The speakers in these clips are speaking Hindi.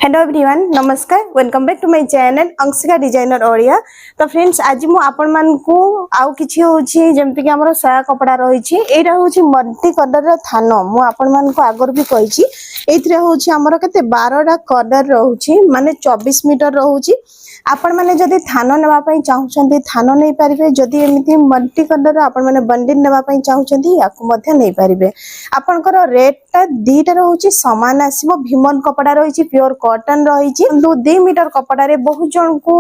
हेलो एवरीवन नमस्कार welcome back to my channel Anshika designer Odia. तो फ्रेंड्स आज मु आपण मान को आउ किछि होछि जेमति कि हमर साया कपड़ा रहिछि एटा होछि मल्टी कलर रो थानो मु आपण मान को आगर भी कहिछि एथिरे होछि हमर केते 12 टा कलर रहुछि माने 24 मीटर रहुछि। आपण माने जदी थानो नेबा पई चाहुछन्ती थानो नै परिबे जदी एमिति मल्टी कलर आपण माने बंडल नेबा पई चाहुछन्ती याकु मध्ये नै परिबे। आपनकर रेट ता दीटा रहुछि समान आसीबो भीमन कपड़ा रहिछि प्योर कॉटन रहिछि 2 मीटर कपड़ा रे बहुत जन को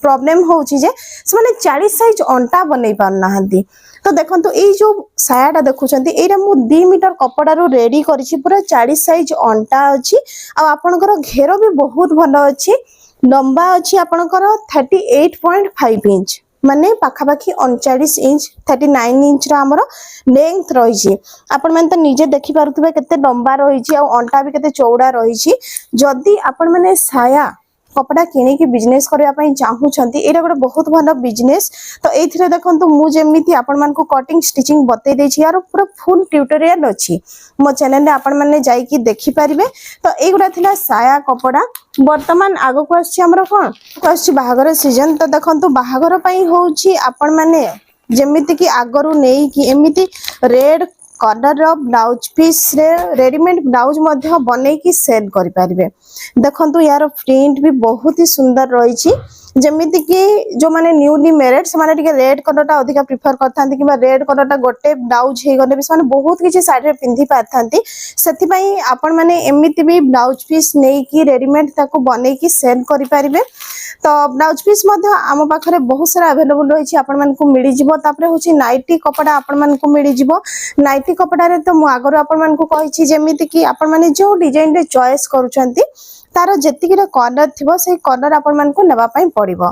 प्रॉब्लम होछि जे से माने 40 साइज अंटा बनै पार नाहंती। तो देखंतु ए जो सायाटा देखुछन्ती एरा मु 2 मीटर कपड़ा रो रेडी करिछि पूरा 40 साइज अंटा अछि आ आपनकर घेरो भी बहुत भलो अछि लंबा अछि आपनकर 38.5 इंच माने पाखापाखी 39 इंच 39 इंच रा हमर लेंथ रहिछि। आपण मन त निजे देखि पारुथबे केते लंबा रहिछि आ अंटा भी केते चौड़ा रहिछि। जदी आपण माने साया कपड़ा किनी की बिजनेस करबा पई चाहूछंती एटा गोटे बहुत भलो बिजनेस। तो एथिरे देखंतु मु जेमिति आपण मान को कटिंग स्टिचिंग बतै दैछि यार पूरा फुल ट्यूटोरियल अछि मो चैनल रे आपण माने जाई की देखि परिबे। तो एगुडा थिला साया कपड़ा वर्तमान आगो को आछि हमर कोन को आछि बाहागर सीजन। तो देखंतु बाहागर पई होछि आपण माने जेमिति की आगरु नेई की एमिति रेड कलर रो ब्लाउज पीस रे रेडीमेड ब्लाउज मध्ये बनै की सेल करि परिबे। देखंतु यार प्रिंट भी बहुत ही सुंदर रहिछि जेमिति कि जो माने न्यूली मैरिड से माने टिके रेड कलर टा अधिक प्रेफर करथांती कि रेड कलर टा गोटे ब्लाउज हे गले भी माने बहुत किछि साइड रे पिंधी पाथांती सेति पई आपण माने एमिति भी ब्लाउज पीस नै की रेडीमेड ताको बनै की सेल करि परिबे। तो ब्लाउज पीस मध्ये आम पाखरे बहुत सारा अवेलेबल रहिछि आपण मान को मिली जिवो। तापरे होछि नाइटी कपड़ा आपण मान को मिली जिवो। नाइटी कपड़ा रे तो मु आगर आपण मान को कहिछि जेमिति कि आपण माने जो डिजाइन रे चॉइस करूछंती तारो जेतिकी रे कलर थिबो सेही कलर आपण मान को नेबा पई पड़िबो।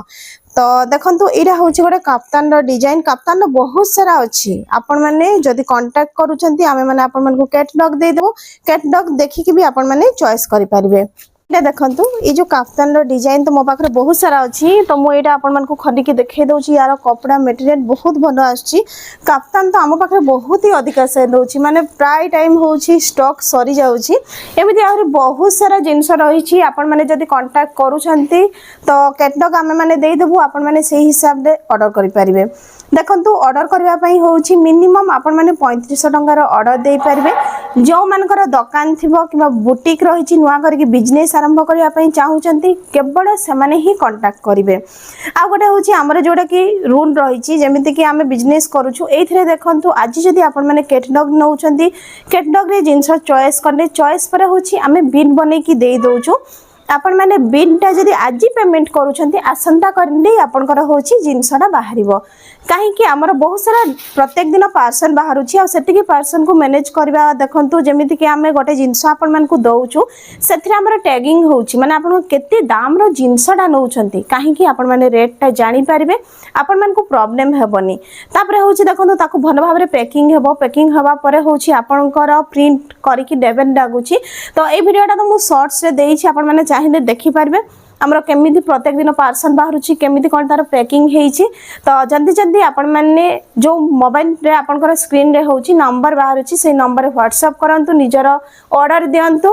तो देखंतु एरा होछि गोटे कप्तान रो डिजाइन कप्तान रो बहुत सारा अछि आपण माने जदी कांटेक्ट करूछंती आमे माने आपण मान को कैटलॉग दे देबो कैटलॉग देखि कि भी आपण माने चॉइस करि परिबे। देखंतु ये जो काफ्तान रो डिजाइन तो मो पाखरे बहुत सारा अछि तो मो एटा आपण मान को खडी के देखे दउची यार कपड़ा मटेरियल बहुत भलो आछि। काफ्तान तो हम पाखरे बहुत ही अधिक सेल होछि माने प्राय टाइम होछि स्टॉक सरी जाउछि एमिति आहुरी बहुत सारा जिंस रही छी आपण माने जदी कांटेक्ट करूछंती तो कैटलॉग आमे माने देई देबु आपण माने सेही हिसाब रे ऑर्डर करि परिबे। देखंतु ऑर्डर करबा पई होछि मिनिमम आपण माने 3500 टंका रो ऑर्डर देई परिबे। जो मानकर दुकान थिबो किबा बुटीक रही छी नुवा करके बिजनेस आरंभ करिया पई चाहूचंती केवल से माने ही कांटेक्ट करिवे। आ गोटे होछि हमर जोडा की रूल रही छी जेमिति कि आमे बिजनेस करूछु एथिरे देखंतु आज जदी आपण माने कैटलॉग नउचंती कैटलॉग रे जिंस चॉइस करले चॉइस पर होछि आमे बिल बनै की देई दोछु आपण माने बिल टा जदी आज पेमेंट करूछंती आसंता करले आपनकर होछि जिंसडा बाहरिबो काहे कि हमर बहुत सारा प्रत्येक दिन पार्सल बाहरुछि आ सेटिकी पार्सल को मैनेज करबा। देखंतु जेमिति कि आमे गोटे जिंस आपण मान को दउछु सेथिरे हमर टैगिंग होछि माने आपण केते दाम रो जिंसडा नउछंती काहे कि आपण माने रेट टा जानि परिबे आपण मान को प्रॉब्लम हेबनी। तापरे होछि देखंतु ताको भलो भाबरे पैकिंग हेबो पैकिंग हवा परे होछि आपनकर प्रिंट करिकि डेबल लागुछि। तो ए वीडियोटा तो मु शॉर्ट्स रे देइछि आपण माने चाहिले देखि पारबे हमरो केमिति प्रत्येक दिन पार्सल बाहरुछि केमिति कोन तार पैकिंग हेइछि। तो जल्दी जल्दी आपण माने जो मोबाइल रे आपनकर स्क्रीन रे होछि नंबर बाहरुछि से नंबर व्हाट्सएप करंतु निजर ऑर्डर दियंतु।